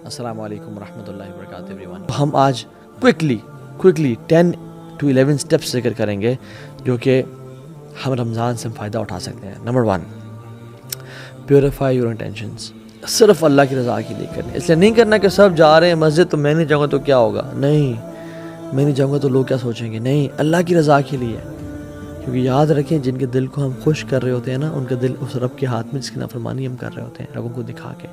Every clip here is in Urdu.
السلام علیکم ورحمۃ اللہ وبرکاتہ ایوری ون. ہم آج کوئکلی 10 to 11 اسٹیپس ذکر کریں گے جو کہ ہم رمضان سے فائدہ اٹھا سکتے ہیں. Number 1, purify your intentions. صرف اللہ کی رضا کے لیے کرنا. اس لیے نہیں کرنا کہ سب جا رہے ہیں مسجد تو میں نہیں جاؤں گا تو کیا ہوگا. نہیں, میں نہیں جاؤں گا تو لوگ کیا سوچیں گے. نہیں, اللہ کی رضا کے لیے. کیونکہ یاد رکھیں جن کے دل کو ہم خوش کر رہے ہوتے ہیں نا, ان کا دل اس رب کے ہاتھ میں جس کی نافرمانی ہم کر رہے ہوتے ہیں لوگوں کو دکھا کے.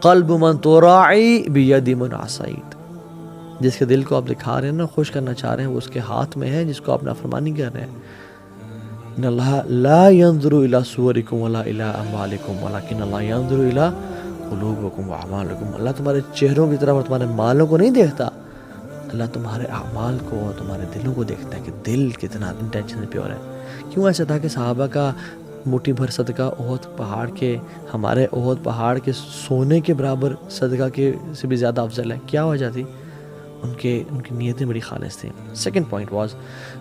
قلب من تراعی بید من عصیت. جس کے دل کو آپ دکھا رہے ہیں نا, خوش کرنا چاہ رہے ہیں, وہ اس کے ہاتھ میں ہے جس کو آپ نافرمانی کر رہے ہیں. ان اللہ لا ينظر الى صورکم ولا الى اموالکم ولکن اللہ ينظر الى قلوبکم واعمالکم. اللہ تمہارے چہروں کی طرف اور تمہارے مالوں کو نہیں دیکھتا, اللہ تمہارے اعمال کو اور تمہارے دلوں کو دیکھتا ہے کہ دل کتنا انٹینشن پیور ہے. کیوں ایسا تھا کہ صحابہ کا مٹھی بھر صدقہ احد پہاڑ کے, ہمارے احد پہاڑ کے سونے کے برابر صدقہ کے سے بھی زیادہ افضل ہے؟ کیا وجہ تھی؟ ان کی نیتیں بڑی خالص تھیں. Second point was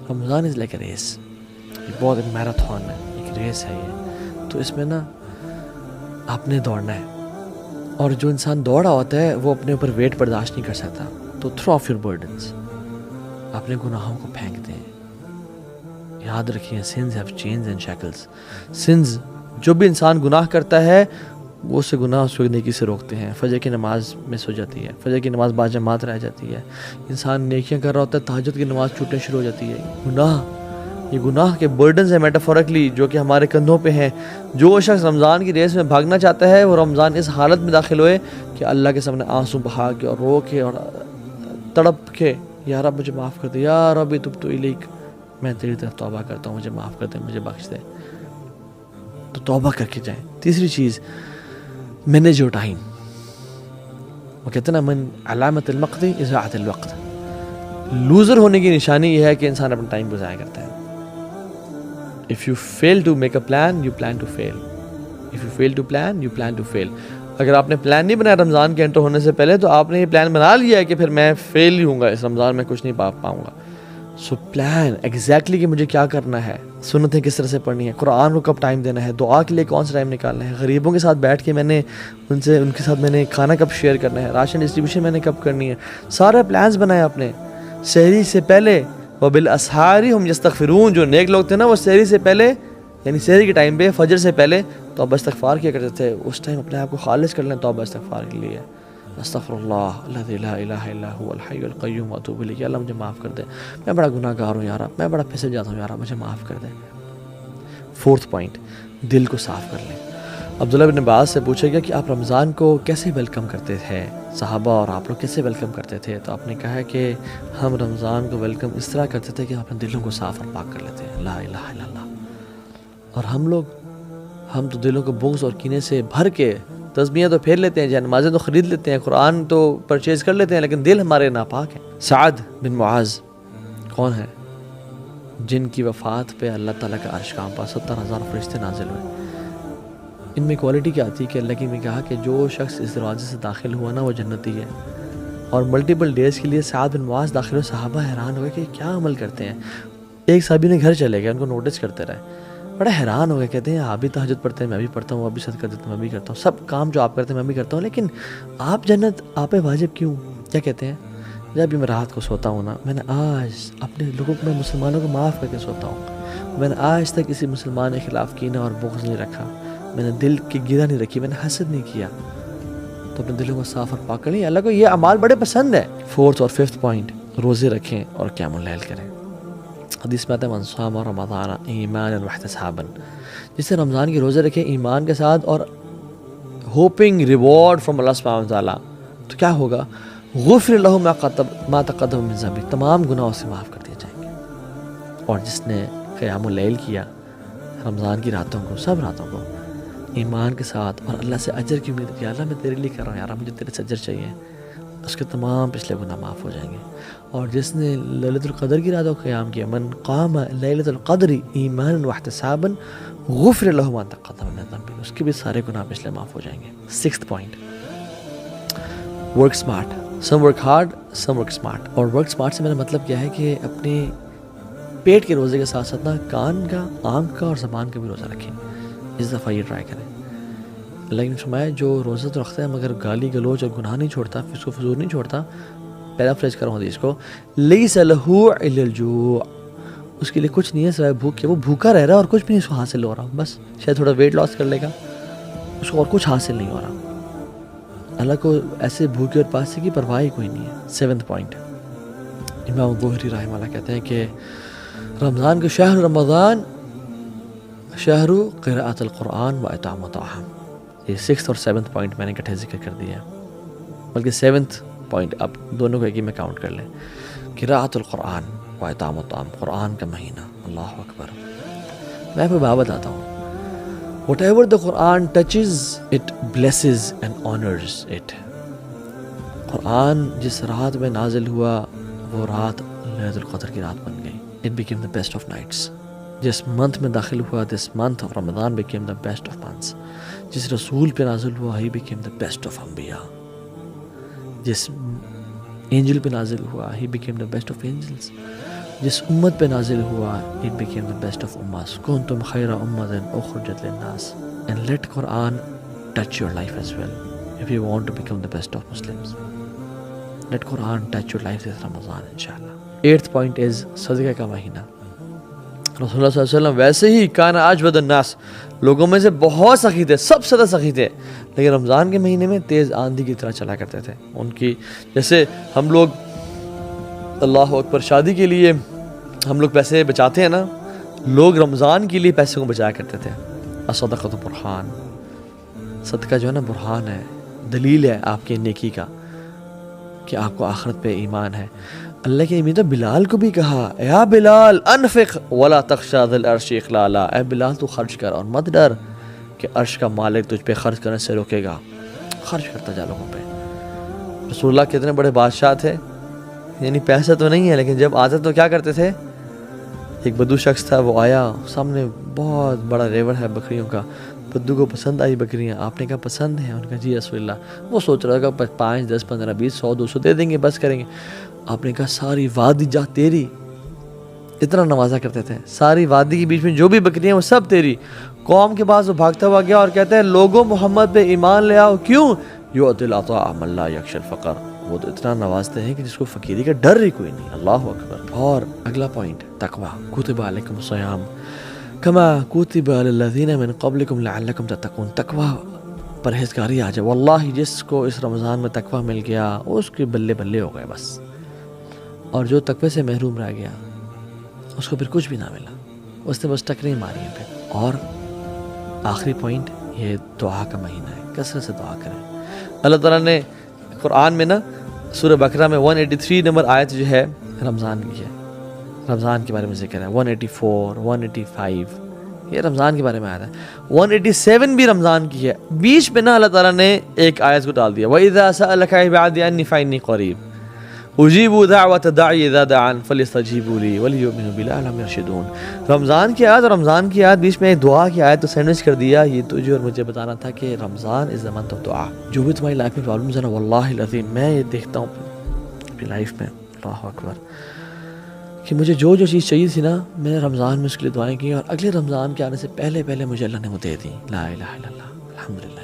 Ramzan is like a race. یہ بہت ایک میراتھن ہے, ایک ریس ہے یہ. تو اس میں نا آپ نے دوڑنا ہے, اور جو انسان دوڑا ہوتا ہے وہ اپنے اوپر ویٹ برداشت نہیں کر سکتا. تو تھرو آف یور برڈنس, اپنے گناہوں کو پھینک دیں. یاد رکھیں sins have chains and shackles. Sins, جو بھی انسان گناہ کرتا ہے وہ اسے گناہ اس کو نیکی سے روکتے ہیں. فجر کی نماز مس ہو جاتی ہے, فجر کی نماز باجماعت رہ جاتی ہے. انسان نیکیاں کر رہا ہوتا ہے, تہجد کی نماز چھوٹنے شروع ہو جاتی ہے. یہ گناہ کے برڈنز ہیں میٹافورکلی جو کہ ہمارے کندھوں پہ ہیں. جو شخص رمضان کی ریس میں بھاگنا چاہتا ہے وہ رمضان اس حالت میں داخل ہوئے کہ اللہ کے سامنے آنسو بہا کے اور رو کے اور تڑپ کے, یا رب مجھے معاف کر دے, یا رب تبت الیک, میں تیری طرف توبہ کرتا ہوں, مجھے معاف کر دے, مجھے بخش دے. تو توبہ کر کے جائیں. تیسری چیز, مینیج یور ٹائم. وہ کہتے ہیں نا من علامت المقت اضاعت الوقت. لوزر ہونے کی نشانی یہ ہے کہ انسان اپنا ٹائم کو ضائع کرتا ہے. If you fail to make a plan, you plan to fail. If you fail to plan, you plan to fail. اگر آپ نے پلان نہیں بنایا رمضان کے انٹر ہونے سے پہلے, تو آپ نے یہ پلان بنا لیا ہے کہ پھر میں فیل ہی ہوں گا, اس رمضان میں کچھ نہیں پاؤں گا. سو پلان ایگزیکٹلی کہ مجھے کیا کرنا ہے, سنتیں کس طرح سے پڑھنی ہے, قرآن کو کب ٹائم دینا ہے, دعا کے لیے کون سا ٹائم نکالنا ہے, غریبوں کے ساتھ بیٹھ کے میں نے ان کے ساتھ میں نے کھانا کب شیئر کرنا ہے, راشن ڈسٹریبیوشن میں نے کب کرنی ہے. سارے پلانز بنائے اپنے. سحری سے پہلے وبالاسحار هم یستغفرون, جو نیک لوگ تھے نا وہ سحری سے پہلے, یعنی سحری کے ٹائم پہ فجر سے پہلے توبہ استغفار کیا کرتے تھے. اس ٹائم اپنے آپ کو خالص کر لیں توبہ استغفار کے لیے. استغفر اللہ الذی لا الہ الا هو الحی القیوم واتوب الیہ. اللہ مجھے معاف کر دے, میں بڑا گناہ گار ہوں یار, میں بڑا پھسل جاتا ہوں یار, مجھے معاف کر دے. فورتھ پوائنٹ, دل کو صاف کر لیں. عبداللہ بن عباس سے پوچھا گیا کہ آپ رمضان کو کیسے ویلکم کرتے تھے, صحابہ اور آپ لوگ کیسے ویلکم کرتے تھے؟ تو آپ نے کہا کہ ہم رمضان کو ویلکم اس طرح کرتے تھے کہ ہم اپنے دلوں کو صاف اور پاک کر لیتے ہیں. لا الہ الا اللہ. اور ہم تو دلوں کو بغض اور کینے سے بھر کے تسبیحیں تو پھیر لیتے ہیں, جہاں نمازیں تو خرید لیتے ہیں, قرآن تو پرچیز کر لیتے ہیں, لیکن دل ہمارے ناپاک ہیں. سعد بن معاذ کون ہے؟ جن کی وفات پہ اللہ تعالیٰ کا عرش کانپا, 70,000 فرشتے نازل ہوئے. ان میں کوالٹی کیا تھی کہ اللہ کی نے کہا کہ جو شخص اس دروازے سے داخل ہوا نا وہ جنتی ہے. اور ملٹیپل ڈیز کے لیے سعد بن معاذ داخل ہوئے. صحابہ حیران ہوئے کہ کیا عمل کرتے ہیں. ایک صحابی نے گھر چلے گئے, ان کو نوٹس کرتے رہے, بڑا حیران ہو گئے. کہتے ہیں آپ بھی تہجد پڑھتے ہیں, میں بھی پڑھتا ہوں, آپ بھی صدقہ دیتے ہیں, میں بھی کرتا ہوں, سب کام جو آپ کرتے ہیں میں بھی کرتا ہوں, لیکن آپ جنت آپ پہ واجب کیوں؟ کیا کہتے ہیں, جب بھی میں رات کو سوتا ہوں نا, میں نے آج اپنے لوگوں کو, میں مسلمانوں کو معاف کر کے سوتا ہوں. میں نے آج تک کسی مسلمان کے خلاف کینہ اور بغض نہیں رکھا, میں نے دل کی گرہ نہیں رکھی, میں نے حسد نہیں کیا. تو اپنے دلوں کو صاف اور پاک کر لیں. اللہ کو یہ اعمال بڑے پسند ہے. فورتھ اور ففتھ پوائنٹ, روزے رکھیں اور قیام اللیل کریں. حدیث میں آتا ہے من صام رمضان ایمانا واحتسابا, جس سے رمضان کے روزے رکھیں ایمان کے ساتھ اور ہوپنگ ریوارڈ فرام اللہ سبحانہ وتعالی, تو کیا ہوگا؟ غفر له ما تقدم من ذنبه, تمام گناہوں سے معاف کر دیے جائیں گے. اور جس نے قیام اللیل کیا رمضان کی راتوں کو, سب راتوں کو ایمان کے ساتھ اور اللہ سے اجر کی امید کی, اللہ میں تیرے لیے کر رہا ہوں یار, مجھے تیرے سے اجر چاہیے, اس کے تمام پچھلے گناہ معاف ہو جائیں گے. اور جس نے لیلۃ القدر کی راتوں کو قیام کیا, من قام لیلۃ القدر ایمانا واحتسابا غفر له ما تقدم من ذنبه, اس کے بھی سارے گناہ پچھلے معاف ہو جائیں گے. Sixth point, work smart. Some work hard, some work smart. اور ورک اسمارٹ سے میرا مطلب کیا ہے کہ اپنے پیٹ کے روزے کے ساتھ ساتھ نا کان کا, آنکھ کا اور زبان کا بھی روزہ رکھیں. اس دفعہ یہ ٹرائی کریں. لیکن فرمایا جو روزہ تو رکھتا ہے مگر گالی گلوچ اور گناہ نہیں چھوڑتا، فسق و فجور نہیں چھوڑتا، پیرافریز کروں حدیث کو، لیس لہ الا الجوع، اس کے لیے کچھ نہیں ہے سوائے بھوک کے، وہ بھوکا رہ رہا ہے اور کچھ بھی نہیں اس کو حاصل ہو رہا، بس شاید تھوڑا ویٹ لاس کر لے گا، اس کو اور کچھ حاصل نہیں ہو رہا، اللہ کو ایسے بھوکے اور پاسے کی پرواہ ہی کوئی نہیں ہے۔ 7 پوائنٹ، امام ظہری رحمہ اللہ کہتے ہیں کہ رمضان کے شہر رمضان شہر قراءۃ القرآن و اطعام الطعام، یہ 6 اور 7 پوائنٹ میں نے اکٹھے ذکر کر دیا ہے، بلکہ 7 پوائنٹ آپ دونوں کو ایک ہی میں کاؤنٹ کر لیں، قراءۃ القرآن و اطعام الطعام، قرآن کا مہینہ، اللہ اکبر۔ میں آپ کو بات بتاتا ہوں، whatever the Quran touches it blesses and honors it۔ قرآن جس رات میں نازل ہوا وہ رات لیلۃ القدر کی رات بن گئی، it became the best of nights۔ جس منتھ میں داخل ہوا this month of Ramadan became the best of months۔ جس رسول پہ نازل ہوا he became the best of انبیاء۔ جس اینجل پہ نازل ہوا he became the best of angels۔ جس امت پہ نازل ہوا it became the best of امmas۔ کنتم خیر امۃ اخرجت للناس۔ and let Quran touch your life as well if you want to become the best of Muslims۔ let Quran touch your life this Ramadan inshallah۔ 8th point is صدقہ کا مہینہ۔ رسول اللہ صلی اللہ علیہ وسلم ویسے ہی کان اجود الناس، لوگوں میں سے بہت سخی تھے، سب سے زیادہ سخی تھے، لیکن رمضان کے مہینے میں تیز آندھی کی طرح چلا کرتے تھے۔ ان کی جیسے ہم لوگ اللہ اکبر شادی کے لیے ہم لوگ پیسے بچاتے ہیں نا، لوگ رمضان کے لیے پیسے کو بچایا کرتے تھے۔ الصدقۃ برہان، صدقہ جو ہے نا برہان ہے، دلیل ہے آپ کے نیکی کا کہ آپ کو آخرت پہ ایمان ہے۔ اللہ کے امید بلال کو بھی کہا یا بلال انفق ولا تخشى ذی العرش اخلالا، اے بلال تو خرچ کر اور مت ڈر کہ عرش کا مالک تجھ پہ خرچ کرنے سے روکے گا، خرچ کرتا جا لوگوں پہ۔ رسول اللہ کتنے بڑے بادشاہ تھے، یعنی پیسہ تو نہیں ہے لیکن جب آتے تو کیا کرتے تھے؟ ایک بدو شخص تھا، وہ آیا، سامنے بہت بڑا ریور ہے بکریوں کا، بدو کو پسند آئی بکریاں، آپ نے کہا پسند ہے؟ انہوں نے کہا جی رسول اللہ۔ وہ سوچ رہا تھا 5 10 15 20 100 200 دے دیں گے، بس کریں گے۔ آپ نے کہا ساری وادی جا تیری، اتنا نوازا کرتے تھے، ساری وادی کے بیچ میں جو بھی بکریاں وہ سب تیری۔ قوم کے پاس وہ بھاگتا ہوا گیا اور کہتا ہے لوگوں محمد پہ ایمان لے آؤ، کیوں؟ یؤتی العطاء من لا یخشی الفقر، وہ تو اتنا نوازتے ہیں کہ جس کو فقیری کا ڈر ہی کوئی نہیں، اللہ اکبر۔ اور اگلا پوائنٹ تقویٰ، کتب علیکم الصیام کما کتب علی الذین من قبلکم لعلکم تتقون۔ تقویٰ پرہیزگاری آ جائے، واللہ جس کو اس رمضان میں تقویٰ مل گیا اس کے بلے بلے ہو گئے بس، اور جو تقوی سے محروم رہ گیا اس کو پھر کچھ بھی نہ ملا، اس نے بس ٹکریں ماری ہیں پھر۔ اور آخری پوائنٹ، یہ دعا کا مہینہ ہے، کثرت سے دعا کریں۔ اللہ تعالیٰ نے قرآن میں نا سورہ بقرہ میں 183 نمبر آیت جو ہے رمضان کی ہے، رمضان کے بارے میں ذکر ہے، 184 185 یہ رمضان کے بارے میں آیا ہے، 187 بھی رمضان کی ہے۔ بیچ میں نا اللہ تعالیٰ نے ایک آیت کو ڈال دیا، وَإِذَا سَأَلَكَ عِبَادِي عَنِّي فَإِنِّي قَرِيبٌ اجیب دعوت الداعی اذا دعان فلیستجیبوا لی ولیؤمنوا بی لعلہم یرشدون۔ رمضان کی آیت اور رمضان کی آیت بیچ میں ایک دعا کی آیت تو سینڈوچ کر دیا۔ یہ تجھے اور مجھے بتانا تھا کہ رمضان از the month of دعا۔ جو بھی تمہاری لائف میں پرابلمز ہیں نا، واللہ العظیم میں یہ دیکھتا ہوں اپنی لائف میں، اللہ اکبر، کہ مجھے جو چیز چاہیے تھی نا، میں نے رمضان میں اس کے لیے دعائیں کی اور اگلے رمضان کے آنے سے پہلے مجھے اللہ نے وہ دے دی۔ لا الہ الا اللہ، الحمدللہ۔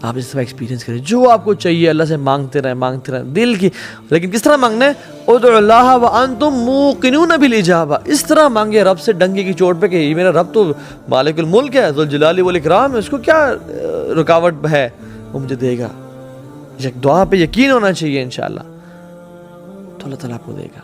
آپ اس طرح ایکسپیرینس کریں، جو آپ کو چاہیے اللہ سے مانگتے رہیں دل کی، لیکن کس طرح مانگنا ہے؟ ادعوا اللہ وانتم موقنون بالاجابہ، اس طرح مانگے رب سے ڈنگے کی چوٹ پہ کہ یہ میرا رب تو مالک الملک ہے، ذوالجلال والاکرام ہے، اس کو کیا رکاوٹ ہے، وہ مجھے دے گا۔ دعا پہ یقین ہونا چاہیے انشاءاللہ، تو اللہ تعالیٰ آپ کو دے گا۔